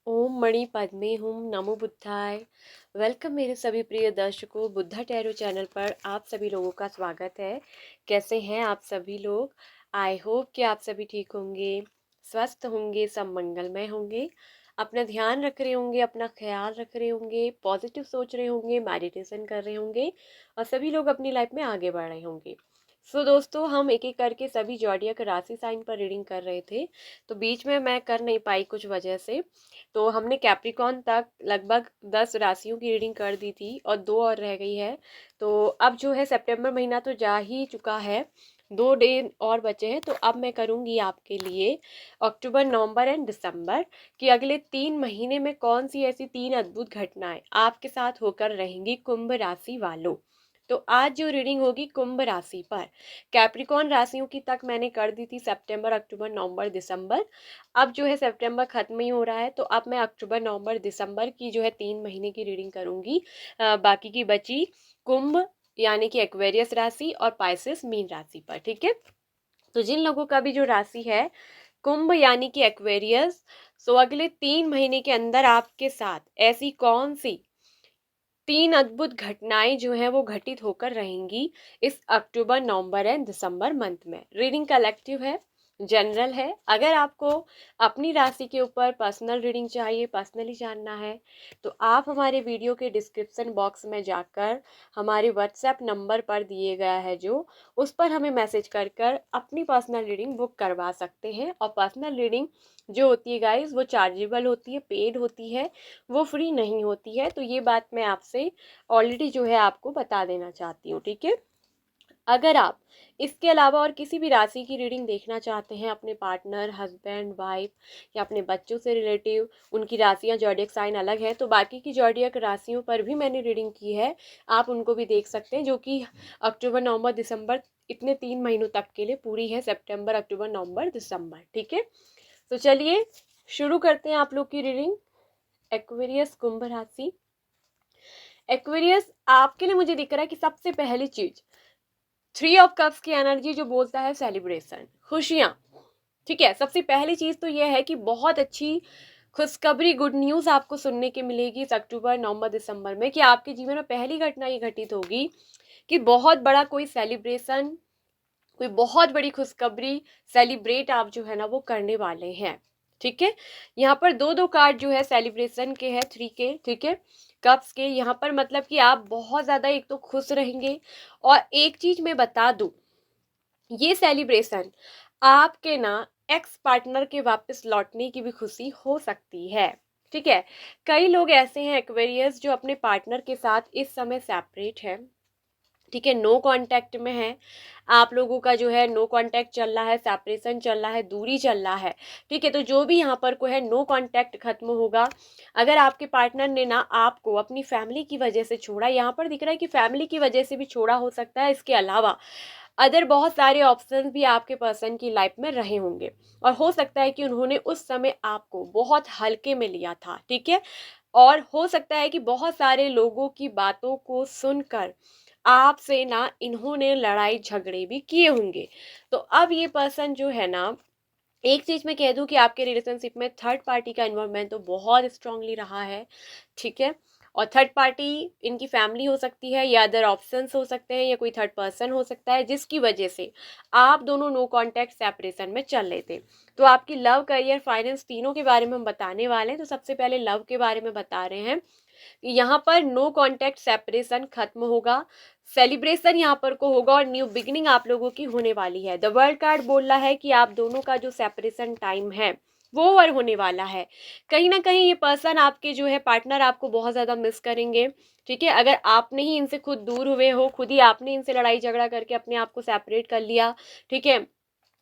ओम मणि पद्मे हुम नमो बुद्धाय। वेलकम मेरे सभी प्रिय दर्शकों, बुद्धा टैरो चैनल पर आप सभी लोगों का स्वागत है। कैसे हैं आप सभी लोग? आई होप कि आप सभी ठीक होंगे, स्वस्थ होंगे, सब मंगलमय होंगे, अपना ध्यान रख रहे होंगे, अपना ख्याल रख रहे होंगे, पॉजिटिव सोच रहे होंगे, मेडिटेशन कर रहे होंगे और सभी लोग अपनी लाइफ में आगे बढ़ रहे होंगे। दोस्तों, हम एक एक करके सभी जॉडियक राशि साइन पर रीडिंग कर रहे थे, तो बीच में मैं कर नहीं पाई कुछ वजह से। तो हमने कैप्रिकॉन तक लगभग 10 राशियों की रीडिंग कर दी थी और 2 और रह गई है। तो अब जो है सितंबर महीना तो जा ही चुका है, 2 डे और बचे हैं। तो अब मैं करूँगी आपके लिए अक्टूबर, नवंबर एंड दिसंबर कि अगले 3 महीने में कौन सी ऐसी 3 अद्भुत घटनाएं आपके साथ होकर रहेंगी कुंभ राशि वालों। तो आज जो रीडिंग होगी कुंभ राशि पर, कैप्रिकॉन राशियों की तक मैंने कर दी थी सितंबर, अक्टूबर, नवंबर, दिसंबर। अब जो है सितंबर खत्म ही हो रहा है, तो अब मैं अक्टूबर, नवंबर, दिसंबर की जो है 3 महीने की रीडिंग करूंगी। बाकी की बची कुंभ यानी कि एक्वेरियस राशि और पाइसेस मीन राशि पर। ठीक है, तो जिन लोगों का भी जो राशि है कुंभ यानी कि एक्वेरियस, सो अगले 3 महीने के अंदर आपके साथ ऐसी कौन सी 3 अद्भुत घटनाएं जो है वो घटित होकर रहेंगी इस अक्टूबर, नवंबर एंड दिसंबर मंथ में। रीडिंग कलेक्टिव है, जनरल है। अगर आपको अपनी राशि के ऊपर पर्सनल रीडिंग चाहिए, पर्सनली जानना है, तो आप हमारे वीडियो के डिस्क्रिप्शन बॉक्स में जाकर हमारे व्हाट्सएप नंबर पर दिए गया है जो, उस पर हमें मैसेज कर कर अपनी पर्सनल रीडिंग बुक करवा सकते हैं। और पर्सनल रीडिंग जो होती है गाइस, वो चार्जेबल होती है, पेड होती है, वो फ्री नहीं होती है। तो ये बात मैं आपसे ऑलरेडी जो है आपको बता देना चाहती हूँ। ठीक है, अगर आप इसके अलावा और किसी भी राशि की रीडिंग देखना चाहते हैं, अपने पार्टनर, हस्बैंड, वाइफ या अपने बच्चों से रिलेटिव, उनकी राशियां जॉडियक साइन अलग है, तो बाकी की जॉडियक राशियों पर भी मैंने रीडिंग की है, आप उनको भी देख सकते हैं, जो कि अक्टूबर, नवंबर, दिसंबर इतने 3 महीनों तक के लिए पूरी है। सितंबर, अक्टूबर, नवंबर, दिसंबर। ठीक है, तो चलिए शुरू करते हैं आप लोग की रीडिंग। एक्वेरियस कुंभ राशि। एक्वेरियस आपके लिए मुझे दिख रहा है कि सबसे पहली चीज 3 ऑफ कप्स की एनर्जी जो बोलता है सेलिब्रेशन, खुशियां। ठीक है, सबसे पहली चीज तो यह है कि बहुत अच्छी खुशखबरी, गुड न्यूज आपको सुनने की मिलेगी इस अक्टूबर, नवंबर, दिसंबर में, कि आपके जीवन में पहली घटना ये घटित होगी कि बहुत बड़ा कोई सेलिब्रेशन, कोई बहुत बड़ी खुशखबरी सेलिब्रेट आप जो है ना वो करने वाले हैं। ठीक है, यहाँ पर दो दो कार्ड जो है सेलिब्रेशन के हैं, 3 के। ठीक है, कप्स के। यहाँ पर मतलब कि आप बहुत ज्यादा एक तो खुश रहेंगे, और एक चीज मैं बता दूं, ये सेलिब्रेशन आपके ना एक्स पार्टनर के वापस लौटने की भी खुशी हो सकती है। ठीक है, कई लोग ऐसे हैं एक्वेरियस जो अपने पार्टनर के साथ इस समय सेपरेट है। ठीक है, नो कांटेक्ट में है, आप लोगों का जो है नो कांटेक्ट चल रहा है, सेपरेशन चल रहा है, दूरी चल रहा है। ठीक है, तो जो भी यहाँ पर को है नो कांटेक्ट खत्म होगा। अगर आपके पार्टनर ने ना आपको अपनी फैमिली की वजह से छोड़ा, यहाँ पर दिख रहा है कि फैमिली की वजह से भी छोड़ा हो सकता है, इसके अलावा अदर बहुत सारे ऑप्शन भी आपके पर्सन की लाइफ में रहे होंगे, और हो सकता है कि उन्होंने उस समय आपको बहुत हल्के में लिया था। ठीक है, और हो सकता है कि बहुत सारे लोगों की बातों को सुनकर आपसे ना इन्होंने लड़ाई झगड़े भी किए होंगे। तो अब ये पर्सन जो है ना, एक चीज मैं कह दूं कि आपके रिलेशनशिप में थर्ड पार्टी का इन्वॉल्वमेंट तो बहुत स्ट्रांगली रहा है। ठीक है, और थर्ड पार्टी इनकी फैमिली हो सकती है, या अदर ऑप्शंस हो सकते हैं, या कोई थर्ड पर्सन हो सकता है, जिसकी वजह से आप दोनों नो कांटेक्ट सेपरेशन में चल रहे थे। तो आपकी लव, करियर, फाइनेंस तीनों के बारे में हम बताने वाले हैं। तो सबसे पहले लव के बारे में बता रहे हैं कि यहाँ पर नो कांटेक्ट सेपरेशन खत्म होगा, सेलिब्रेशन यहाँ पर को होगा, और न्यू बिगिनिंग आप लोगों की होने वाली है। द वर्ल्ड कार्ड बोल रहा है कि आप दोनों का जो सेपरेशन टाइम है वो ओवर होने वाला है। कहीं ना कहीं ये पर्सन, आपके जो है पार्टनर, आपको बहुत ज़्यादा मिस करेंगे। ठीक है, अगर आपने ही इनसे खुद दूर हुए हो, खुद ही आपने इनसे लड़ाई झगड़ा करके अपने आप को सेपरेट कर लिया। ठीक है,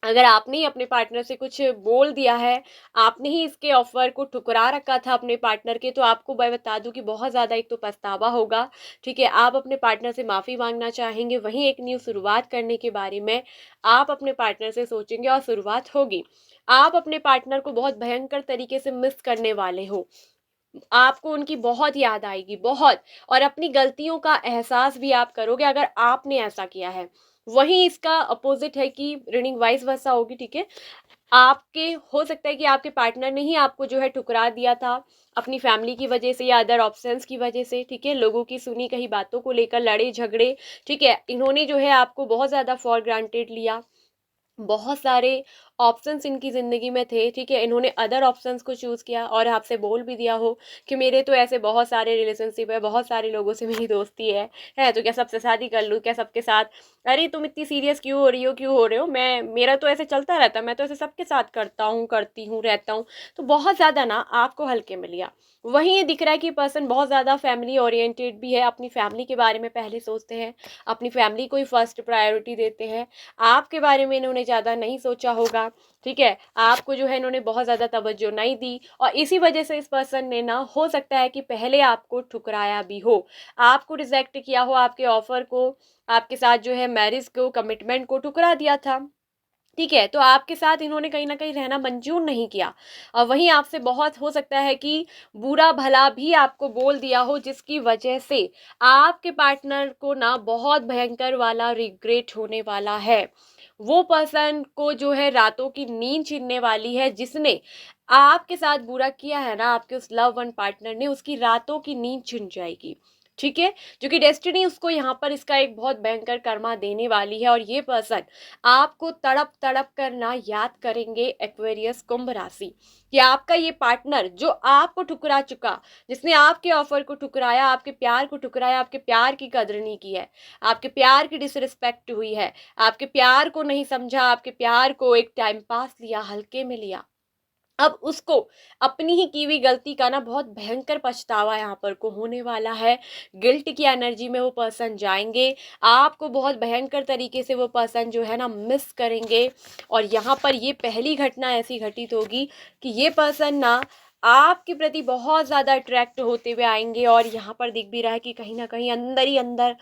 अगर आपने ही अपने पार्टनर से कुछ बोल दिया है, आपने ही इसके ऑफर को ठुकरा रखा था अपने पार्टनर के, तो आपको मैं बता दूं कि बहुत ज़्यादा एक तो पछतावा होगा। ठीक है, आप अपने पार्टनर से माफ़ी मांगना चाहेंगे, वहीं एक न्यू शुरुआत करने के बारे में आप अपने पार्टनर से सोचेंगे और शुरुआत होगी। आप अपने पार्टनर को बहुत भयंकर तरीके से मिस करने वाले हो, आपको उनकी बहुत याद आएगी, बहुत। और अपनी गलतियों का एहसास भी आप करोगे अगर आपने ऐसा किया है। वहीं इसका अपोजिट है कि रीडिंग वाइस वर्सा होगी। ठीक है, आपके हो सकता है कि आपके पार्टनर ने ही आपको जो है ठुकरा दिया था अपनी फैमिली की वजह से या अदर ऑप्शंस की वजह से, ठीक है, लोगों की सुनी कही बातों को लेकर लड़े झगड़े, ठीक है, इन्होंने जो है आपको बहुत ज़्यादा फॉर ग्रांटेड लिया, बहुत सारे ऑप्शंस इनकी ज़िंदगी में थे, ठीक है, इन्होंने अदर ऑप्शंस को चूज़ किया और आपसे बोल भी दिया हो कि मेरे तो ऐसे बहुत सारे रिलेशनशिप है, बहुत सारे लोगों से मेरी दोस्ती है तो क्या सबसे शादी कर लूँ क्या सबके साथ, अरे तुम इतनी सीरियस क्यों हो रही हो, क्यों हो रहे हो, मैं मेरा तो ऐसे चलता रहता है, मैं तो ऐसे सबके साथ करता हूँ, करती हूँ, रहता हूँ। तो बहुत ज़्यादा ना आपको हल्के में लिया। वहीं ये दिख रहा है कि पर्सन बहुत ज़्यादा फैमिली ओरिएंटेड भी है, अपनी फैमिली के बारे में पहले सोचते हैं, अपनी फैमिली को ही फर्स्ट प्रायोरिटी देते हैं। आपके बारे में इन्होंने ज़्यादा नहीं सोचा होगा, ठीक है, आपको जो है इन्होंने बहुत ज़्यादा तवज्जो नहीं दी और इसी वजह से इस पर्सन ने ना हो सकता है कि पहले आपको ठुकराया भी हो, आपको रिजेक्ट किया हो, आपके ऑफर को, आपके साथ जो है मैरिज को, कमिटमेंट को ठुकरा दिया था, ठीक है, तो आपके साथ इन्होंने कहीं न कहीं रहना मंज़ूर नहीं किया और वहीं आपसे बहुत हो सकता है कि बुरा-भला भी आपको बोल दिया हो, जिसकी वजह से आपके पार्टनर को ना बहुत भयंकर वाला रिग्रेट होने वाला है। वो पर्सन को जो है रातों की नींद छीनने वाली है, जिसने आपके साथ बुरा किया है ना, आपके उस लव वन पार्टनर ने, उसकी रातों की नींद छिन जाएगी, ठीक है? जो कि डेस्टिनी उसको यहाँ पर इसका एक बहुत भयंकर कर्मा देने वाली है और ये पर्सन आपको तड़प तड़प कर ना याद करेंगे, एक्वेरियस कुंभ राशि, कि आपका ये पार्टनर जो आपको ठुकरा चुका, जिसने आपके ऑफर को ठुकराया, आपके प्यार को ठुकराया, आपके प्यार की कदर नहीं की है, आपके प्यार की डिसरिस्पेक्ट हुई है, आपके प्यार को नहीं समझा, आपके प्यार को एक टाइम पास लिया, हल्के में लिया, अब उसको अपनी ही की हुई गलती का ना बहुत भयंकर पछतावा यहाँ पर को होने वाला है। गिल्ट की एनर्जी में वो पर्सन जाएंगे, आपको बहुत भयंकर तरीके से वो पर्सन जो है ना मिस करेंगे और यहाँ पर ये पहली घटना ऐसी घटित होगी कि ये पर्सन ना आपके प्रति बहुत ज़्यादा अट्रैक्ट होते हुए आएंगे और यहाँ पर दिख भी रहा है कि कहीं ना कहीं अंदर ही अंदर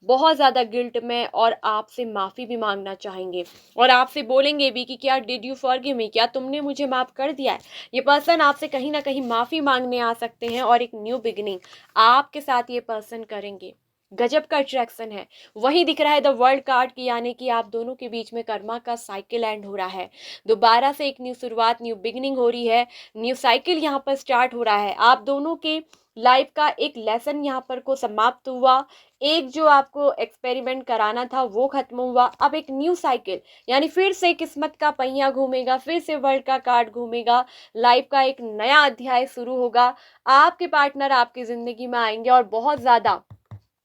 बहुत ज़्यादा गिल्ट में और आपसे माफ़ी भी मांगना चाहेंगे और आपसे बोलेंगे भी कि क्या डिड यू फॉरगिव मी, क्या तुमने मुझे माफ़ कर दिया है। ये पर्सन आपसे कहीं ना कहीं माफ़ी मांगने आ सकते हैं और एक न्यू बिगिनिंग आपके साथ ये पर्सन करेंगे। गजब का अट्रैक्शन है। वही दिख रहा है द वर्ल्ड कार्ड की, यानी कि आप दोनों के बीच में कर्मा का साइकिल एंड हो रहा है, दोबारा से एक न्यू शुरुआत, न्यू बिगिनिंग हो रही है, न्यू साइकिल यहाँ पर स्टार्ट हो रहा है। आप दोनों के लाइफ का एक लेसन यहाँ पर को समाप्त हुआ, एक जो आपको एक्सपेरिमेंट कराना था वो खत्म हुआ, अब एक न्यू साइकिल, यानी फिर से किस्मत का पहिया घूमेगा, फिर से वर्ल्ड का कार्ड घूमेगा, लाइफ का एक नया अध्याय शुरू होगा। आपके पार्टनर आपकी जिंदगी में आएंगे और बहुत ज़्यादा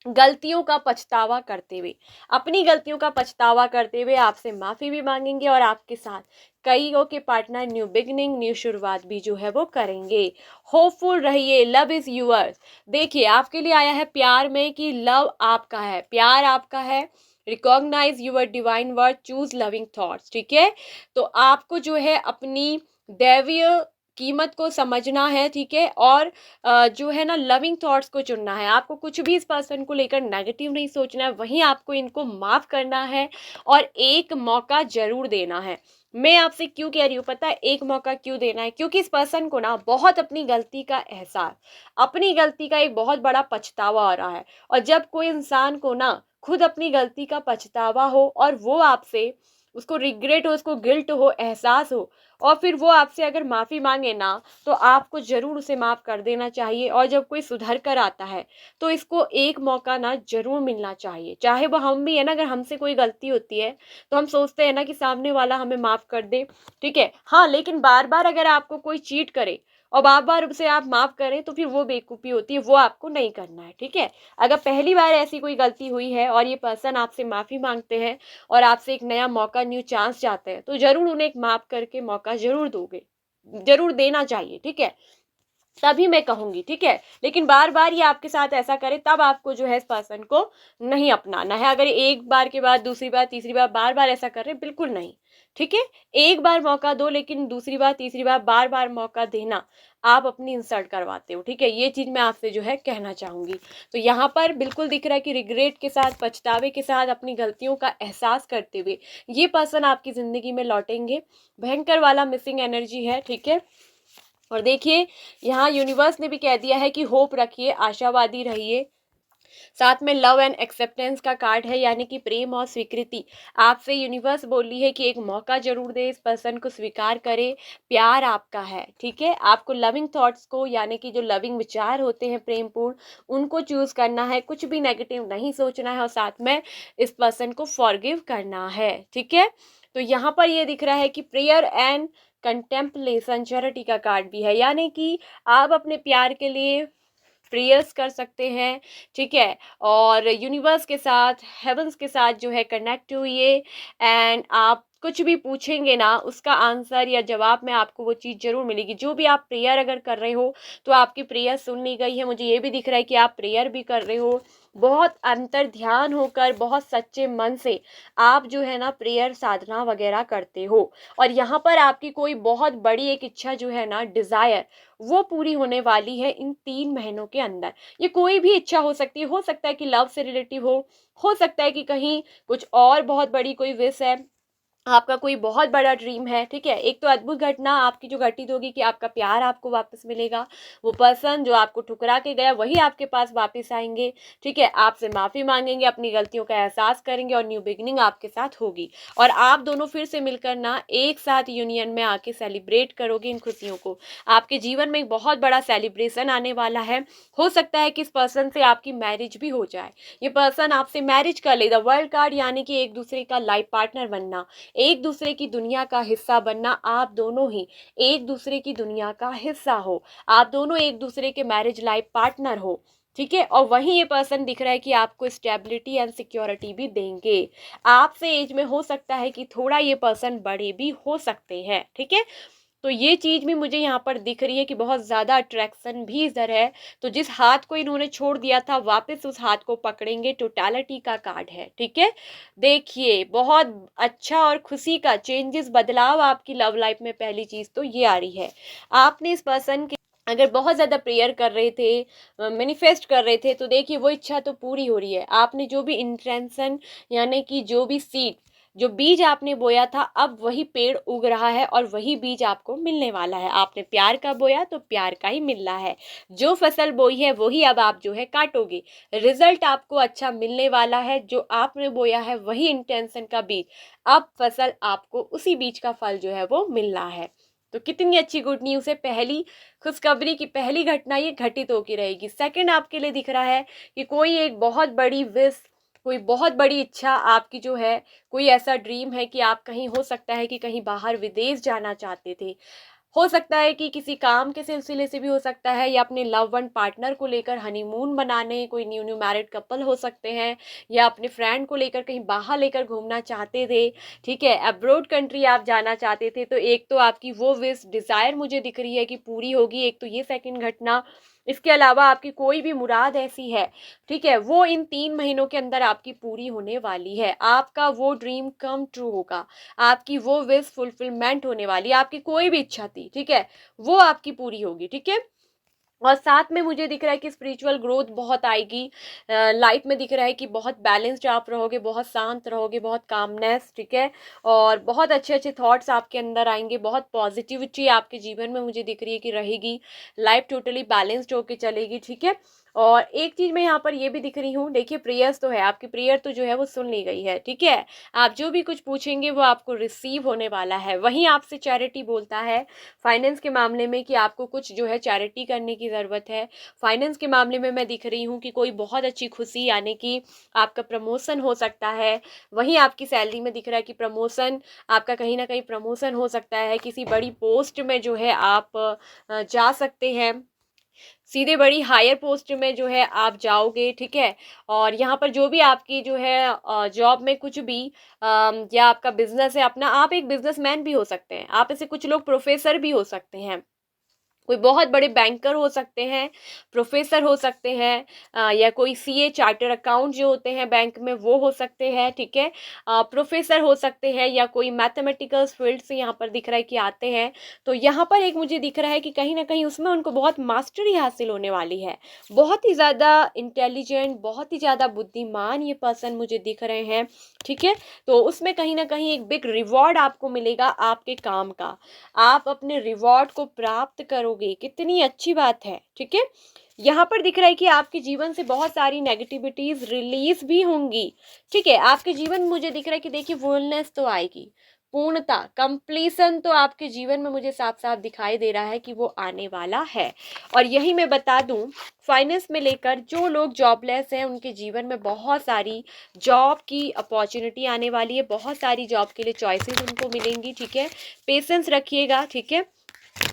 गलतियों का पछतावा करते हुए, अपनी गलतियों का पछतावा करते हुए आपसे माफ़ी भी मांगेंगे और आपके साथ कईयों के पार्टनर न्यू बिगनिंग, न्यू शुरुआत भी जो है वो करेंगे। होपफुल रहिए, लव इज़ यूअर्स। देखिए आपके लिए आया है प्यार में कि लव आपका है, प्यार आपका है, recognise your divine worth, choose loving thoughts, ठीक है, तो आपको जो है अपनी दैवीय कीमत को समझना है, ठीक है, और जो है ना लविंग थॉट्स को चुनना है, आपको कुछ भी इस पर्सन को लेकर नेगेटिव नहीं सोचना है, वहीं आपको इनको माफ़ करना है और एक मौका ज़रूर देना है। मैं आपसे क्यों कह रही हूँ पता है, एक मौका क्यों देना है, क्योंकि इस पर्सन को ना बहुत अपनी गलती का एहसास, अपनी गलती का एक बहुत बड़ा पछतावा आ रहा है और जब कोई इंसान को ना खुद अपनी गलती का पछतावा हो और वो आपसे, उसको रिग्रेट हो, उसको गिल्ट हो, एहसास हो और फिर वो आपसे अगर माफ़ी मांगे ना, तो आपको ज़रूर उसे माफ़ कर देना चाहिए और जब कोई सुधर कर आता है तो इसको एक मौका ना ज़रूर मिलना चाहिए, चाहे वो हम भी है ना, अगर हमसे कोई गलती होती है तो हम सोचते हैं ना कि सामने वाला हमें माफ़ कर दे, ठीक है, हाँ, लेकिन बार बार अगर आपको कोई चीट करे और बार बार उसे आप माफ़ करें तो फिर वो बेवकूफ़ी होती है, वो आपको नहीं करना है, ठीक है। अगर पहली बार ऐसी कोई गलती हुई है और ये पर्सन आपसे माफ़ी मांगते हैं और आपसे एक नया मौका, न्यू चांस चाहते हैं, तो ज़रूर उन्हें एक माफ़ करके मौका ज़रूर दोगे, ज़रूर देना चाहिए, ठीक है, तभी मैं कहूँगी, ठीक है। लेकिन बार बार ये आपके साथ ऐसा करे तब आपको जो है इस पर्सन को नहीं अपनाना है। अगर एक बार के बाद दूसरी बार तीसरी बार बार बार ऐसा कर रहे, बिल्कुल नहीं, ठीक है। एक बार मौका दो, लेकिन दूसरी बार तीसरी बार बार बार मौका देना आप अपनी इंसल्ट करवाते हो, ठीक है, ये चीज़ मैं आपसे जो है कहना चाहूँगी। तो यहाँ पर बिल्कुल दिख रहा है कि रिग्रेट के साथ, पछतावे के साथ, अपनी गलतियों का एहसास करते हुए ये पर्सन आपकी ज़िंदगी में लौटेंगे। भयंकर वाला मिसिंग एनर्जी है, ठीक है। और देखिए यहाँ यूनिवर्स ने भी कह दिया है कि होप रखिए, आशावादी रहिए, साथ में लव एंड एक्सेप्टेंस का कार्ड है, यानी कि प्रेम और स्वीकृति। आपसे यूनिवर्स बोल रही है कि एक मौका जरूर दे, इस पर्सन को स्वीकार करे, प्यार आपका है, ठीक है। आपको लविंग थॉट्स को, यानी कि जो लविंग विचार होते हैं प्रेमपूर्ण, उनको चूज करना है, कुछ भी नेगेटिव नहीं सोचना है, और साथ में इस पर्सन को फॉरगिव करना है, ठीक है। तो यहाँ पर ये दिख रहा है कि प्रेयर एंड कंटेम्पलेशन, चैरिटी का कार्ड भी है, यानी कि आप अपने प्यार के लिए प्रेयर्स कर सकते हैं, ठीक है। और यूनिवर्स के साथ, हेवंस के साथ जो है कनेक्ट हुई, एंड आप कुछ भी पूछेंगे ना, उसका आंसर या जवाब में आपको वो चीज़ जरूर मिलेगी। जो भी आप प्रेयर अगर कर रहे हो तो आपकी प्रेयर सुन ली गई है। मुझे ये भी दिख रहा है कि आप प्रेयर भी कर रहे हो, बहुत अंतर ध्यान होकर, बहुत सच्चे मन से आप जो है ना प्रेयर साधना वगैरह करते हो। और यहाँ पर आपकी कोई बहुत बड़ी एक इच्छा जो है ना, डिज़ायर, वो पूरी होने वाली है इन 3 महीनों के अंदर। ये कोई भी इच्छा हो सकता है कि लव से रिलेटिव हो सकता है कि कहीं कुछ और बहुत बड़ी कोई विश है, आपका कोई बहुत बड़ा ड्रीम है, ठीक है। एक तो अद्भुत घटना आपकी जो घटित होगी कि आपका प्यार आपको वापस मिलेगा, वो पर्सन जो आपको ठुकरा के गया वही आपके पास वापस आएंगे, ठीक है। आपसे माफ़ी मांगेंगे, अपनी गलतियों का एहसास करेंगे, और न्यू बिगनिंग आपके साथ होगी, और आप दोनों फिर से मिलकर ना एक साथ यूनियन में आके सेलिब्रेट करोगे इन खुशियों को। आपके जीवन में एक बहुत बड़ा सेलिब्रेशन आने वाला है। हो सकता है कि इस पर्सन से आपकी मैरिज भी हो जाए, ये पर्सन आपसे मैरिज कर ले। द वर्ल्ड कार्ड, यानी कि एक दूसरे का लाइफ पार्टनर बनना, एक दूसरे की दुनिया का हिस्सा बनना। आप दोनों ही एक दूसरे की दुनिया का हिस्सा हो, आप दोनों एक दूसरे के मैरिज लाइफ पार्टनर हो, ठीक है। और वहीं ये पर्सन दिख रहा है कि आपको स्टेबिलिटी एंड सिक्योरिटी भी देंगे। आपसे एज में हो सकता है कि थोड़ा ये पर्सन बड़े भी हो सकते हैं, ठीक है। तो ये चीज़ भी मुझे यहाँ पर दिख रही है कि बहुत ज़्यादा अट्रैक्शन भी इधर है। तो जिस हाथ को इन्होंने छोड़ दिया था, वापस उस हाथ को पकड़ेंगे, टोटलिटी का कार्ड है, ठीक है। देखिए, बहुत अच्छा और खुशी का चेंजेस, बदलाव आपकी लव लाइफ में पहली चीज़ तो ये आ रही है। आपने इस पर्सन के अगर बहुत ज़्यादा प्रेयर कर रहे थे, मैनिफेस्ट कर रहे थे, तो देखिए वो इच्छा तो पूरी हो रही है। आपने जो भी इंटेंशन, यानी कि जो भी सीड, जो बीज आपने बोया था, अब वही पेड़ उग रहा है, और वही बीज आपको मिलने वाला है। आपने प्यार का बोया तो प्यार का ही मिल रहा है। जो फसल बोई है वही अब आप जो है काटोगे। रिजल्ट आपको अच्छा मिलने वाला है। जो आपने बोया है वही इंटेंशन का बीज, अब फसल आपको उसी बीज का फल जो है वो मिल रहा है। तो कितनी अच्छी गुड न्यूज़ है। पहली खुशखबरी की पहली घटना ये घटित होकर रहेगी। सेकंड आपके लिए दिख रहा है कि कोई एक बहुत बड़ी विश, कोई बहुत बड़ी इच्छा आपकी जो है, कोई ऐसा ड्रीम है कि आप कहीं, हो सकता है कि कहीं बाहर विदेश जाना चाहते थे, हो सकता है कि किसी काम के सिलसिले से भी हो सकता है, या अपने लव वन पार्टनर को लेकर हनीमून बनाने, कोई न्यू न्यू मैरिड कपल हो सकते हैं, या अपने फ्रेंड को लेकर कहीं बाहर लेकर घूमना चाहते थे, ठीक है। अब्रॉड कंट्री आप जाना चाहते थे। तो एक तो आपकी वो विश, डिज़ायर मुझे दिख रही है कि पूरी होगी, एक तो ये सेकंड घटना। इसके अलावा आपकी कोई भी मुराद ऐसी है, ठीक है, वो इन 3 महीनों के अंदर आपकी पूरी होने वाली है। आपका वो ड्रीम कम ट्रू होगा, आपकी वो विश फुलफिलमेंट होने वाली है। आपकी कोई भी इच्छा थी, ठीक है, वो आपकी पूरी होगी, ठीक है। और साथ में मुझे दिख रहा है कि स्पिरिचुअल ग्रोथ बहुत आएगी लाइफ में। दिख रहा है कि बहुत बैलेंस्ड आप रहोगे, बहुत शांत रहोगे, बहुत कामनेस, ठीक है। और बहुत अच्छे अच्छे थॉट्स आपके अंदर आएंगे, बहुत पॉजिटिविटी आपके जीवन में मुझे दिख रही है कि रहेगी। लाइफ टोटली बैलेंस्ड होके चलेगी, ठीक है। और एक चीज़ मैं यहाँ पर ये भी दिख रही हूँ, देखिए प्रेयर्स तो है, आपकी प्रेयर तो जो है वो सुन ली गई है, ठीक है। आप जो भी कुछ पूछेंगे वो आपको रिसीव होने वाला है। वहीं आपसे चैरिटी बोलता है फाइनेंस के मामले में कि आपको कुछ जो है चैरिटी करने की ज़रूरत है। फाइनेंस के मामले में मैं दिख रही हूँ कि कोई बहुत अच्छी खुशी, यानी कि आपका प्रमोशन हो सकता है। वहीं आपकी सैलरी में दिख रहा है कि प्रमोशन, आपका कहीं ना कहीं प्रमोशन हो सकता है, किसी बड़ी पोस्ट में जो है आप जा सकते हैं, सीधे बड़ी हायर पोस्ट में जो है आप जाओगे, ठीक है। और यहाँ पर जो भी आपकी जो है जॉब में कुछ भी या आपका बिजनेस है अपना, आप एक बिजनेसमैन भी हो सकते हैं, आप ऐसे कुछ लोग प्रोफेसर भी हो सकते हैं, कोई बहुत बड़े बैंकर हो सकते हैं, प्रोफेसर हो सकते हैं, या कोई सीए, चार्टर अकाउंट जो होते हैं बैंक में, वो हो सकते हैं, ठीक है। प्रोफेसर हो सकते हैं, या कोई मैथमेटिकल फील्ड से यहाँ पर दिख रहा है कि आते हैं। तो यहाँ पर एक मुझे दिख रहा है कि कहीं ना कहीं उसमें उनको बहुत मास्टरी हासिल होने वाली है। बहुत ही ज़्यादा इंटेलिजेंट, बहुत ही ज़्यादा बुद्धिमान ये पर्सन मुझे दिख रहे हैं, ठीक है। तो उसमें कहीं ना कहीं एक बिग रिवॉर्ड आपको मिलेगा आपके काम का। आप अपने रिवॉर्ड को प्राप्त करोगे, करोगे, कितनी अच्छी बात है, ठीक है। यहाँ पर दिख रहा है कि आपके जीवन से बहुत सारी नेगेटिविटीज रिलीज भी होंगी, ठीक है। आपके जीवन में मुझे दिख रहा है कि देखिए फुलनेस तो आएगी, पूर्णता, कंप्लीशन तो आपके जीवन में मुझे साफ साफ दिखाई दे रहा है कि वो आने वाला है। और यही मैं बता दूं, फाइनेंस में लेकर जो लोग जॉबलेस हैं उनके जीवन में बहुत सारी जॉब की अपॉर्चुनिटी आने वाली है, बहुत सारी जॉब के लिए चॉइसेस उनको मिलेंगी, ठीक है। पेशेंस रखिएगा, ठीक है।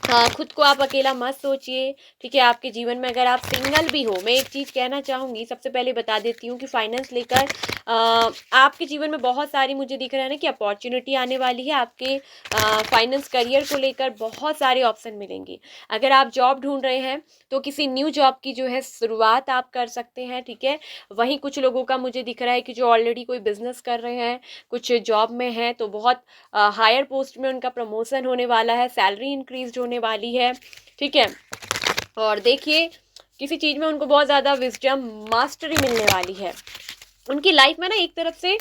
हाँ, खुद को आप अकेला मत सोचिए, ठीक है। आपके जीवन में अगर आप सिंगल भी हो, मैं एक चीज़ कहना चाहूँगी, सबसे पहले बता देती हूँ कि फाइनेंस लेकर आपके जीवन में बहुत सारी मुझे दिख रहा है ना कि अपॉर्चुनिटी आने वाली है। आपके फाइनेंस करियर को लेकर बहुत सारे ऑप्शन मिलेंगे। अगर आप जॉब ढूंढ रहे हैं तो किसी न्यू जॉब की जो है शुरुआत आप कर सकते हैं, ठीक है। वहीं कुछ लोगों का मुझे दिख रहा है कि जो ऑलरेडी कोई बिजनेस कर रहे हैं, कुछ जॉब में हैं, तो बहुत हायर पोस्ट में उनका प्रमोशन होने वाला है, सैलरी इंक्रीज होने वाली है, ठीक है। और देखिए किसी चीज़ में उनको बहुत ज़्यादा विजडम, मास्टरी मिलने वाली है। उनकी लाइफ में ना एक तरफ से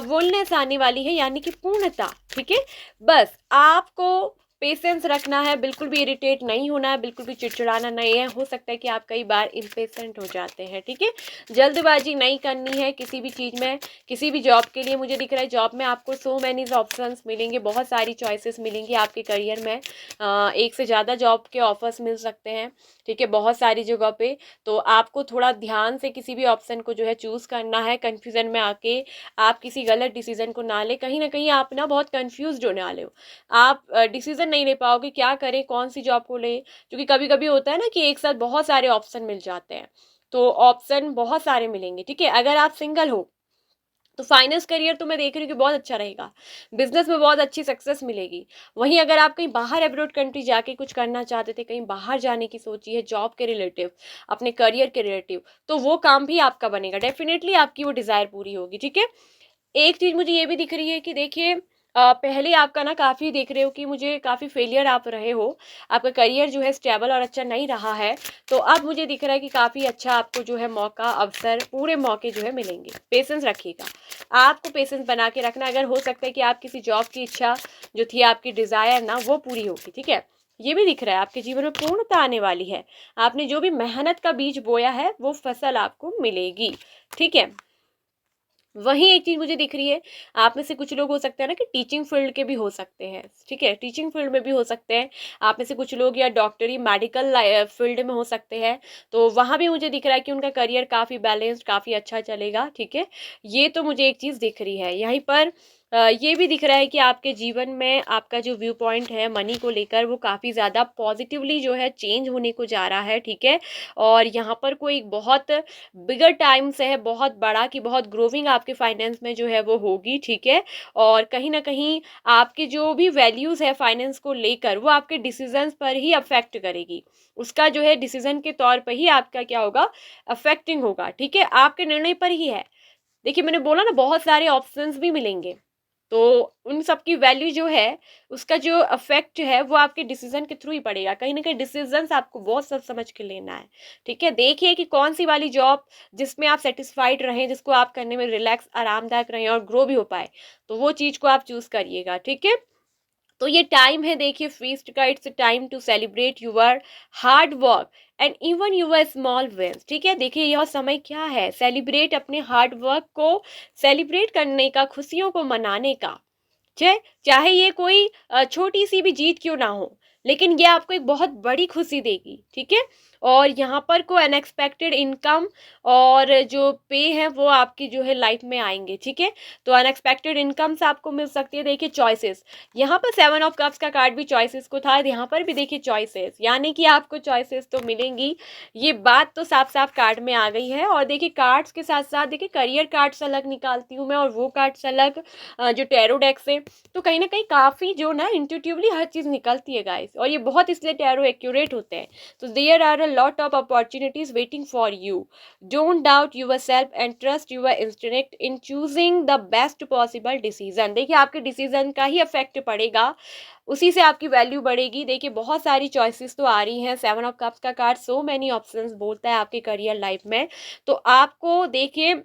वोलनेस आने वाली है, यानी कि पूर्णता, ठीक है। बस आपको पेशेंस रखना है, बिल्कुल भी इरिटेट नहीं होना है, बिल्कुल भी चिड़चिड़ाना नहीं है। हो सकता है कि आप कई बार इम्पेशेंट हो जाते हैं, ठीक है। जल्दबाजी नहीं करनी है किसी भी चीज़ में, किसी भी जॉब के लिए। मुझे दिख रहा है जॉब में आपको सो मैनी ऑप्शंस मिलेंगे, बहुत सारी चॉइसेस मिलेंगी आपके करियर में। एक से ज़्यादा जॉब के ऑफर्स मिल सकते हैं, ठीक है, बहुत सारी जगह पे। तो आपको थोड़ा ध्यान से किसी भी ऑप्शन को जो है चूज़ करना है। कन्फ्यूज़न में आके आप किसी गलत डिसीजन को ना ले, कहीं ना कहीं आप ना बहुत कन्फ्यूज्ड होने वाले हो। आप डिसीजन नहीं ले पाओगे, क्या करें, कौन सी जॉब को ले, क्योंकि कभी कभी होता है ना कि एक साथ बहुत सारे ऑप्शन मिल जाते हैं। तो ऑप्शन बहुत सारे मिलेंगे, ठीक है। अगर आप सिंगल हो तो फाइनेंस करियर तो मैं देख रही हूँ कि बहुत अच्छा रहेगा, बिजनेस में बहुत अच्छी सक्सेस मिलेगी। वहीं अगर आप कहीं बाहर अब्रॉड कंट्री जाके कुछ करना चाहते थे, कहीं बाहर जाने की सोची है जॉब के रिलेटिव, अपने करियर के रिलेटिव, तो वो काम भी आपका बनेगा, डेफिनेटली आपकी वो डिज़ायर पूरी होगी, ठीक है। एक चीज़ मुझे ये भी दिख रही है कि देखिए पहले आपका ना काफ़ी देख रहे हो कि मुझे काफ़ी फेलियर आप रहे हो, आपका करियर जो है स्टेबल और अच्छा नहीं रहा है। तो अब मुझे दिख रहा है कि काफ़ी अच्छा आपको जो है मौका, अवसर, पूरे मौके जो है मिलेंगे। पेशेंस रखिएगा, आपको पेशेंस बना के रखना। अगर हो सकता है कि आप किसी जॉब की इच्छा जो थी, आपकी डिज़ायर ना, वो पूरी होगी, ठीक है। ये भी दिख रहा है आपके जीवन में पूर्णता आने वाली है। आपने जो भी मेहनत का बीज बोया है वो फसल आपको मिलेगी, ठीक है। वहीं एक चीज़ मुझे दिख रही है, आप में से कुछ लोग हो सकते हैं ना कि टीचिंग फील्ड के भी हो सकते हैं, ठीक है, टीचिंग फील्ड में भी हो सकते हैं। आप में से कुछ लोग या डॉक्टरी, मेडिकल फील्ड में हो सकते हैं। तो वहाँ भी मुझे दिख रहा है कि उनका करियर काफ़ी बैलेंस्ड, काफ़ी अच्छा चलेगा, ठीक है। ये तो मुझे एक चीज़ दिख रही है। यहीं पर ये भी दिख रहा है कि आपके जीवन में आपका जो व्यू पॉइंट है मनी को लेकर, वो काफ़ी ज़्यादा पॉजिटिवली जो है चेंज होने को जा रहा है, ठीक है। और यहाँ पर कोई बहुत बिगर टाइम से है, बहुत बड़ा कि बहुत ग्रोविंग आपके फाइनेंस में जो है वो होगी, ठीक है। और कहीं ना कहीं आपके जो भी वैल्यूज़ है फाइनेंस को लेकर, वो आपके डिसीजंस पर ही अफेक्ट करेगी। उसका जो है डिसीजन के तौर पर ही आपका क्या होगा, अफेक्टिंग होगा, ठीक है, आपके निर्णय पर ही है। देखिए मैंने बोला ना बहुत सारे ऑप्शंस भी मिलेंगे, तो उन सब की वैल्यू जो है, उसका जो अफेक्ट है वो आपके डिसीजन के थ्रू ही पड़ेगा। कहीं ना कहीं डिसीजंस आपको बहुत सब समझ के लेना है, ठीक है। देखिए कि कौन सी वाली जॉब जिसमें आप सेटिस्फाइड रहें, जिसको आप करने में रिलैक्स, आरामदायक रहें और ग्रो भी हो पाए, तो वो चीज़ को आप चूज़ करिएगा, ठीक है। तो ये टाइम है, देखिए फीस्ट का, it's time to celebrate your hard work and even your small wins, ठीक है। देखिए यह समय क्या है, सेलिब्रेट, अपने हार्ड वर्क को सेलिब्रेट करने का, खुशियों को मनाने का। चाहे चाहे ये कोई छोटी सी भी जीत क्यों ना हो, लेकिन ये आपको एक बहुत बड़ी खुशी देगी, ठीक है। और यहाँ पर कोई अनएक्सपेक्टेड इनकम और जो पे है वो आपकी जो है लाइफ में आएंगे, ठीक है। तो अनएक्सपेक्टेड इनकम्स आपको मिल सकती है। देखिए चॉइसेस, यहाँ पर 7 ऑफ कप्स का कार्ड भी चॉइसेस को था, यहाँ पर भी देखिए चॉइसेस, यानी कि आपको चॉइसेस तो मिलेंगी। ये बात तो साफ साफ कार्ड में आ गई है। और देखिए कार्ड्स के साथ साथ देखिए करियर कार्ड्स अलग निकालती हूँ मैं, और वो कार्ड्स अलग, जो टैरो डेक से। तो कहीं ना कहीं काफ़ी जो ना इंट्यूटिवली हर चीज़ निकलती है गाइस, और ये बहुत इसलिए टैरो एक्यूरेट होते हैं। तो there are a lot of opportunities waiting for you. Don't doubt yourself and trust your instinct in choosing the best possible decision. देखिए आपके डिसीजन का ही अफेक्ट पड़ेगा, उसी से आपकी वैल्यू बढ़ेगी। देखिए बहुत सारी चॉइसेस तो आ रही हैं, 7 ऑफ कप्स का कार्ड सो मैनी ऑप्शंस बोलता है आपके करियर लाइफ में। तो आपको देखिए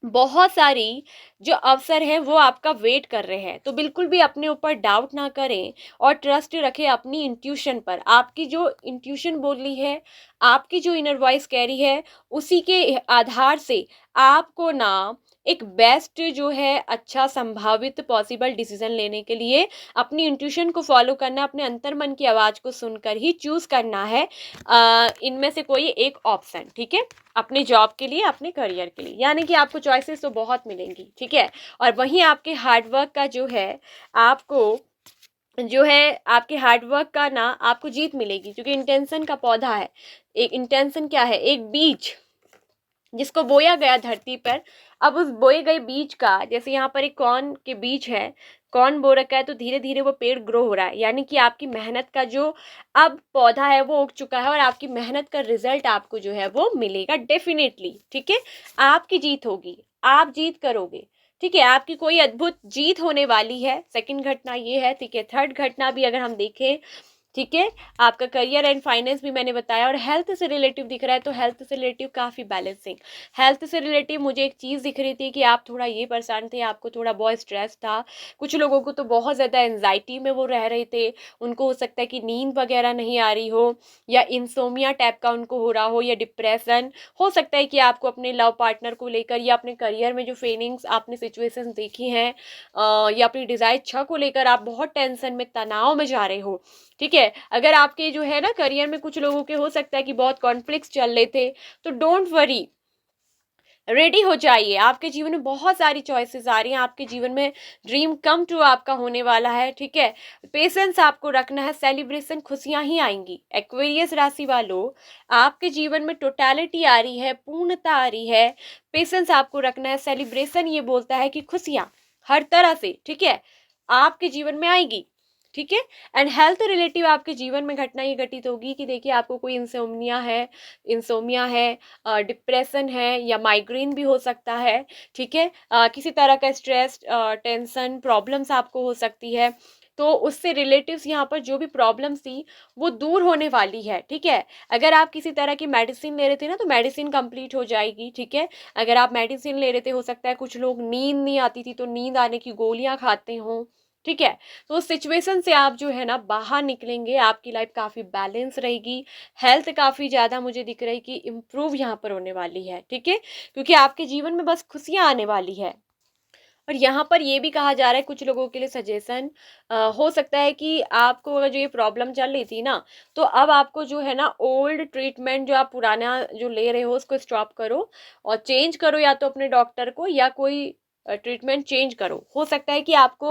बहुत सारी जो अवसर हैं वो आपका वेट कर रहे हैं। तो बिल्कुल भी अपने ऊपर डाउट ना करें और ट्रस्ट रखें अपनी इंट्यूशन पर। आपकी जो इंट्यूशन बोल रही है, आपकी जो इनर वॉइस कह रही है, उसी के आधार से आपको ना एक बेस्ट जो है अच्छा संभावित पॉसिबल डिसीजन लेने के लिए अपनी इंट्यूशन को फॉलो करना, अपने अंतर्मन की आवाज़ को सुनकर ही चूज करना है इनमें से कोई एक ऑप्शन। ठीक है, अपने जॉब के लिए, अपने करियर के लिए, यानी कि आपको चॉइसेस तो बहुत मिलेंगी। ठीक है, और वहीं आपके हार्डवर्क का जो है, आपको जो है आपके हार्डवर्क का ना आपको जीत मिलेगी, क्योंकि इंटेंशन का पौधा है। एक इंटेंशन क्या है, एक बीज जिसको बोया गया धरती पर। अब उस बोए गए बीज का, जैसे यहाँ पर एक कॉर्न के बीज है, कॉर्न बो रखा है, तो धीरे धीरे वो पेड़ ग्रो हो रहा है, यानी कि आपकी मेहनत का जो अब पौधा है वो उग चुका है और आपकी मेहनत का रिजल्ट आपको जो है वो मिलेगा डेफिनेटली। ठीक है, आपकी जीत होगी, आप जीत करोगे। ठीक है, आपकी कोई अद्भुत जीत होने वाली है। सेकंड घटना ये है। ठीक है, थर्ड घटना भी अगर हम देखें, ठीक है, आपका करियर एंड फाइनेंस भी मैंने बताया, और हेल्थ से रिलेटिव दिख रहा है, तो हेल्थ से रिलेटिव काफ़ी बैलेंसिंग। हेल्थ से रिलेटिव मुझे एक चीज़ दिख रही थी कि आप थोड़ा ये परेशान थे, आपको थोड़ा बहुत स्ट्रेस था। कुछ लोगों को तो बहुत ज़्यादा एंजाइटी में वो रह रहे थे, उनको हो सकता है कि नींद वगैरह नहीं आ रही हो, या इंसोमिया टाइप का उनको हो रहा हो, या डिप्रेशन हो सकता है कि आपको अपने लव पार्टनर को लेकर या अपने करियर में जो फीलिंग्स आपने सिचुएशंस देखी हैं, या अपनी डिज़ायर इच्छा को लेकर आप बहुत टेंशन में, तनाव में जा रहे हो। ठीक है, अगर आपके जो है ना करियर में कुछ लोगों के हो सकता है कि बहुत कॉन्फ्लिक्ट्स चल रहे थे, तो डोंट वरी, रेडी हो जाइए। आपके जीवन में बहुत सारी चॉइसेस आ रही हैं, आपके जीवन में ड्रीम कम ट्रू आपका होने वाला है। ठीक है, पेशेंस आपको रखना है, सेलिब्रेशन, खुशियां ही आएंगी। एक्वेरियस राशि वालों, आपके जीवन में टोटलिटी आ रही है, पूर्णता आ रही है, पेशेंस आपको रखना है। सेलिब्रेशन ये बोलता है कि खुशियां हर तरह से, ठीक है, आपके जीवन में आएगी। ठीक है, एंड हेल्थ रिलेटिव आपके जीवन में घटना ये घटित होगी कि देखिए आपको कोई इंसोमिया है, डिप्रेशन है, या माइग्रेन भी हो सकता है। ठीक है, किसी तरह का स्ट्रेस, टेंशन, प्रॉब्लम्स आपको हो सकती है। तो उससे रिलेटिव्स यहाँ पर जो भी प्रॉब्लम्स थी वो दूर होने वाली है। ठीक है, अगर आप किसी तरह की मेडिसिन ले रहे थे ना, तो मेडिसिन कंप्लीट हो जाएगी। ठीक है, अगर आप मेडिसिन ले रहे थे, हो सकता है कुछ लोग नींद नहीं आती थी तो नींद आने की गोलियां खाते हों। ठीक है, तो उस सिचुएशन से आप जो है ना बाहर निकलेंगे, आपकी लाइफ काफ़ी बैलेंस रहेगी। हेल्थ काफ़ी ज़्यादा मुझे दिख रही कि इम्प्रूव यहाँ पर होने वाली है। ठीक है, क्योंकि आपके जीवन में बस खुशियाँ आने वाली है। और यहाँ पर ये भी कहा जा रहा है कुछ लोगों के लिए सजेशन, हो सकता है कि आपको अगर जो ये प्रॉब्लम चल रही थी ना, तो अब आपको जो है ना ओल्ड ट्रीटमेंट जो आप पुराना जो ले रहे हो उसको स्टॉप करो और चेंज करो, या तो अपने डॉक्टर को या कोई ट्रीटमेंट चेंज करो। हो सकता है कि आपको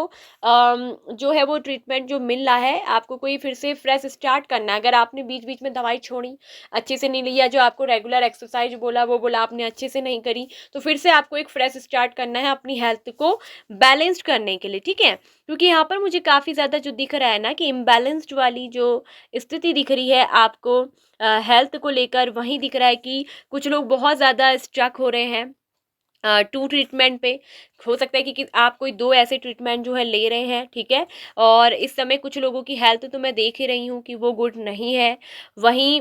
जो है वो ट्रीटमेंट जो मिल रहा है, आपको कोई फिर से फ्रेश स्टार्ट करना है। अगर आपने बीच बीच में दवाई छोड़ी, अच्छे से नहीं लिया, जो आपको रेगुलर एक्सरसाइज बोला वो बोला आपने अच्छे से नहीं करी, तो फिर से आपको एक फ्रेश स्टार्ट करना है अपनी हेल्थ को बैलेंस्ड करने के लिए। ठीक है, क्योंकि यहाँ पर मुझे काफ़ी ज़्यादा जो दिख रहा है ना कि इम्बैलेंस्ड वाली जो स्थिति दिख रही है आपको हेल्थ को लेकर, वहीं दिख रहा है कि कुछ लोग बहुत ज़्यादा स्ट्रक हो रहे हैं टू ट्रीटमेंट पे। हो सकता है कि आप कोई दो ऐसे ट्रीटमेंट जो है ले रहे हैं। ठीक है, और इस समय कुछ लोगों की हेल्थ तो मैं देख ही रही हूँ कि वो गुड नहीं है। वहीं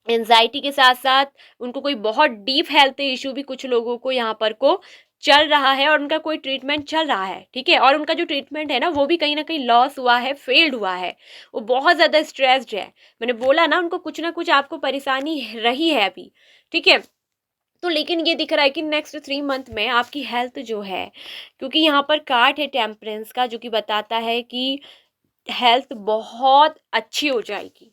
एंजाइटी के साथ साथ उनको कोई बहुत डीप हेल्थ इशू भी कुछ लोगों को यहाँ पर को चल रहा है, और उनका कोई ट्रीटमेंट चल रहा है। ठीक है, और उनका जो ट्रीटमेंट है ना वो भी कहीं ना कहीं लॉस हुआ है, फेल्ड हुआ है, वो बहुत ज़्यादा स्ट्रेस्ड है। मैंने बोला ना, उनको कुछ ना कुछ आपको परेशानी रही है अभी। ठीक है, तो लेकिन ये दिख रहा है कि नेक्स्ट 3 मंथ में आपकी हेल्थ जो है, क्योंकि यहाँ पर कार्ड है टेम्परेंस का जो कि बताता है कि हेल्थ बहुत अच्छी हो जाएगी,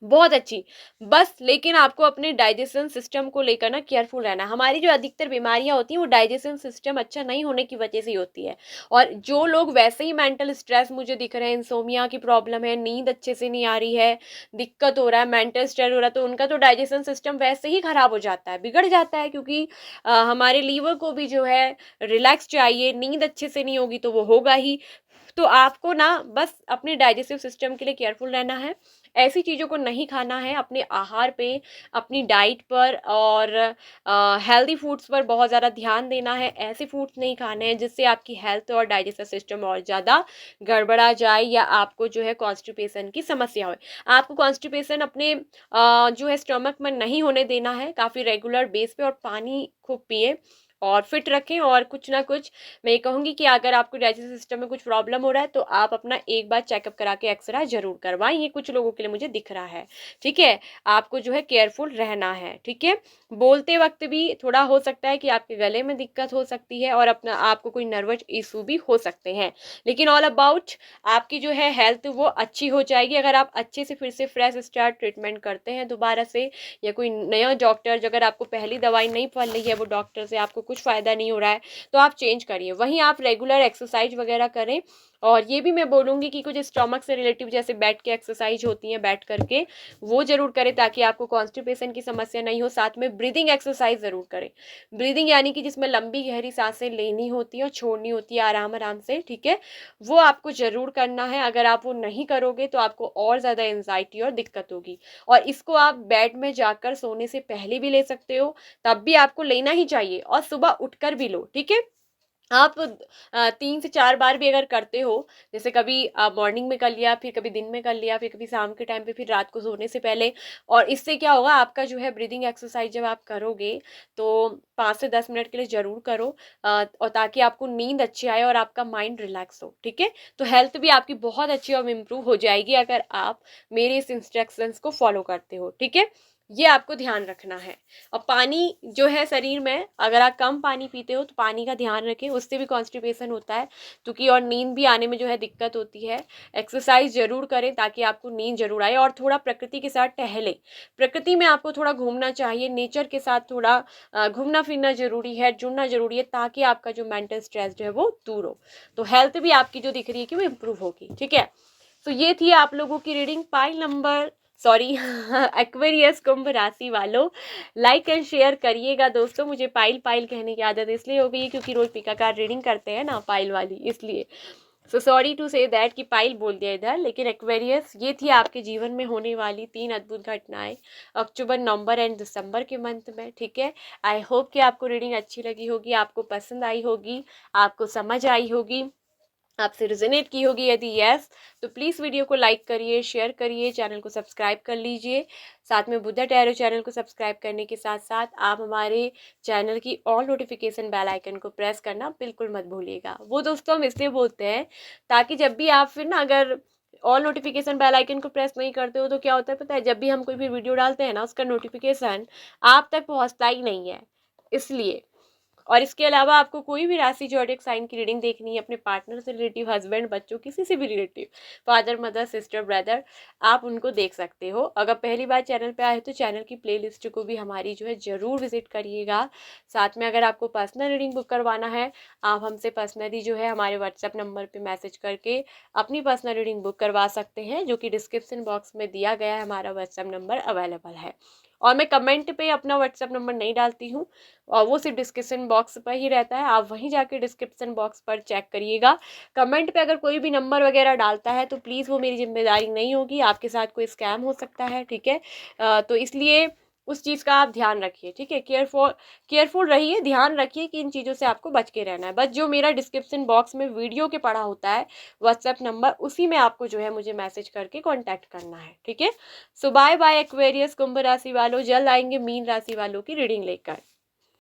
बहुत अच्छी। बस लेकिन आपको अपने डाइजेशन सिस्टम को लेकर ना केयरफुल रहना। हमारी जो अधिकतर बीमारियां होती हैं वो डाइजेशन सिस्टम अच्छा नहीं होने की वजह से ही होती है। और जो लोग वैसे ही मेंटल स्ट्रेस मुझे दिख रहे हैं, इंसोमिया की प्रॉब्लम है, नींद अच्छे से नहीं आ रही है, दिक्कत हो रहा है, मेंटल स्ट्रेस हो रहा है, तो उनका तो डाइजेशन सिस्टम वैसे ही खराब हो जाता है, बिगड़ जाता है, क्योंकि हमारे लीवर को भी जो है रिलैक्स चाहिए। नींद अच्छे से नहीं होगी तो वो होगा ही। तो आपको ना बस अपने डाइजेस्टिव सिस्टम के लिए केयरफुल रहना है। ऐसी चीज़ों को नहीं खाना है, अपने आहार पे, अपनी डाइट पर और हेल्दी फूड्स पर बहुत ज़्यादा ध्यान देना है। ऐसे फूड्स नहीं खाने हैं जिससे आपकी हेल्थ और डाइजेस्टिव सिस्टम और ज़्यादा गड़बड़ा जाए, या आपको जो है कॉन्स्टिपेशन की समस्या हो। आपको कॉन्स्टिपेशन अपने जो है स्टमक में नहीं होने देना है, काफ़ी रेगुलर बेस पे, और पानी खूब पिए और फिट रखें। और कुछ ना कुछ मैं ये कहूँगी कि अगर आपको डाइजेस्टिव सिस्टम में कुछ प्रॉब्लम हो रहा है तो आप अपना एक बार चेकअप करा के एक्सरे जरूर करवाएं। ये कुछ लोगों के लिए मुझे दिख रहा है, ठीक है। आपको जो है केयरफुल रहना है, ठीक है। बोलते वक्त भी थोड़ा हो सकता है कि आपके गले में दिक्कत हो सकती है और अपना आपको कोई नर्वस इशू भी हो सकते हैं, लेकिन ऑल अबाउट आपकी जो है हेल्थ वो अच्छी हो जाएगी अगर आप अच्छे से फिर से फ्रेश स्टार्ट ट्रीटमेंट करते हैं दोबारा से। या कोई नया डॉक्टर, अगर आपको पहली दवाई नहीं फल रही है, वो डॉक्टर से आपको कुछ फ़ायदा नहीं हो रहा है, तो आप चेंज करिए। वहीं आप रेगुलर एक्सरसाइज वगैरह करें। और ये भी मैं बोलूँगी कि कुछ स्टमक से रिलेटिव जैसे बैठ के एक्सरसाइज होती हैं बैठ करके, वो जरूर करें ताकि आपको कॉन्स्टिपेशन की समस्या नहीं हो। साथ में ब्रीदिंग एक्सरसाइज ज़रूर करें। ब्रीदिंग यानी कि जिसमें लंबी गहरी सांसें लेनी होती है और छोड़नी होती है आराम आराम से, ठीक है। वो आपको ज़रूर करना है। अगर आप वो नहीं करोगे तो आपको और ज़्यादा एंजाइटी और दिक्कत होगी। और इसको आप बेड में जाकर सोने से पहले भी ले सकते हो, तब भी आपको लेना ही चाहिए, और सुबह उठकर भी लो, ठीक है। आप 3 से 4 बार भी अगर करते हो, जैसे कभी मॉर्निंग में कर लिया, फिर कभी दिन में कर लिया, फिर कभी शाम के टाइम पे, फिर रात को सोने से पहले। और इससे क्या होगा, आपका जो है ब्रीदिंग एक्सरसाइज जब आप करोगे तो 5 से 10 मिनट के लिए ज़रूर करो, और ताकि आपको नींद अच्छी आए और आपका माइंड रिलैक्स हो, ठीक है। तो हेल्थ भी आपकी बहुत अच्छी और इम्प्रूव हो जाएगी अगर आप मेरे इस इंस्ट्रक्शंस को फॉलो करते हो, ठीक है। ये आपको ध्यान रखना है। और पानी जो है शरीर में, अगर आप कम पानी पीते हो तो पानी का ध्यान रखें, उससे भी कॉन्स्टिपेशन होता है क्योंकि, और नींद भी आने में जो है दिक्कत होती है। एक्सरसाइज जरूर करें ताकि आपको नींद जरूर आए, और थोड़ा प्रकृति के साथ टहलें। प्रकृति में आपको थोड़ा घूमना चाहिए, नेचर के साथ थोड़ा घूमना फिरना जरूरी है, जुड़ना जरूरी है, ताकि आपका जो मेंटल स्ट्रेस जो है वो दूर हो। तो हेल्थ भी आपकी जो दिख रही है कि वो इम्प्रूव होगी, ठीक है। तो ये थी आप लोगों की reading pile number, sorry Aquarius कुंभ राशि वालों। लाइक एंड शेयर करिएगा दोस्तों। मुझे पाइल पाइल कहने की आदत इसलिए हो गई है क्योंकि रोज पिका कार्ड रीडिंग करते हैं ना पाइल वाली, इसलिए। So sorry to say that कि पाइल बोल दिया इधर। लेकिन एक्वेरियस, ये थी आपके जीवन में होने वाली 3 अद्भुत घटनाएं अक्टूबर, नवंबर एंड दिसंबर के मंथ में, ठीक है। आई होप कि आपको रीडिंग अच्छी लगी होगी, आपको पसंद आई होगी, आपको समझ आई होगी, आपसे रिजोनेट की होगी। यदि यस तो प्लीज़ वीडियो को लाइक करिए, शेयर करिए, चैनल को सब्सक्राइब कर लीजिए। साथ में बुद्धा टैरो चैनल को सब्सक्राइब करने के साथ साथ आप हमारे चैनल की ऑल नोटिफिकेशन बेल आइकन को प्रेस करना बिल्कुल मत भूलिएगा। वो दोस्तों हम इसलिए बोलते हैं ताकि जब भी आप फिर ना, अगर ऑल नोटिफिकेशन बेल आइकन को प्रेस नहीं करते हो तो क्या होता है पता है, जब भी हम कोई भी वीडियो डालते हैं ना, उसका नोटिफिकेशन आप तक पहुँचता ही नहीं है, इसलिए। और इसके अलावा आपको कोई भी राशि जोडिक साइन की रीडिंग देखनी है, अपने पार्टनर से रिलेटिव, हस्बैंड, बच्चों, किसी से भी relative, father, mother, sister, brother, आप उनको देख सकते हो। अगर पहली बार चैनल पे आए तो चैनल की प्लेलिस्ट को भी हमारी जो है ज़रूर विजिट करिएगा। साथ में अगर आपको पर्सनल रीडिंग बुक करवाना है, आप हमसे पर्सनली जो है हमारे व्हाट्सएप नंबर पर मैसेज करके अपनी पर्सनल रीडिंग बुक करवा सकते हैं, जो कि डिस्क्रिप्शन बॉक्स में दिया गया है, हमारा व्हाट्सएप नंबर अवेलेबल है। और मैं कमेंट पे अपना व्हाट्सएप नंबर नहीं डालती हूँ, और वो सिर्फ डिस्क्रिप्शन बॉक्स पर ही रहता है, आप वहीं जाके डिस्क्रिप्शन बॉक्स पर चेक करिएगा। कमेंट पे अगर कोई भी नंबर वगैरह डालता है तो प्लीज़ वो मेरी जिम्मेदारी नहीं होगी, आपके साथ कोई स्कैम हो सकता है, ठीक है। तो इसलिए उस चीज़ का आप ध्यान रखिए, ठीक है। केयरफुल रहिए, ध्यान रखिए कि इन चीज़ों से आपको बच के रहना है। बस जो मेरा डिस्क्रिप्शन बॉक्स में वीडियो के पड़ा होता है व्हाट्सएप नंबर, उसी में आपको जो है मुझे मैसेज करके कॉन्टैक्ट करना है, ठीक है। सो बाय बाय एक्वेरियस कुंभ राशि वालों, जल्द आएंगे मीन राशि वालों की रीडिंग लेकर।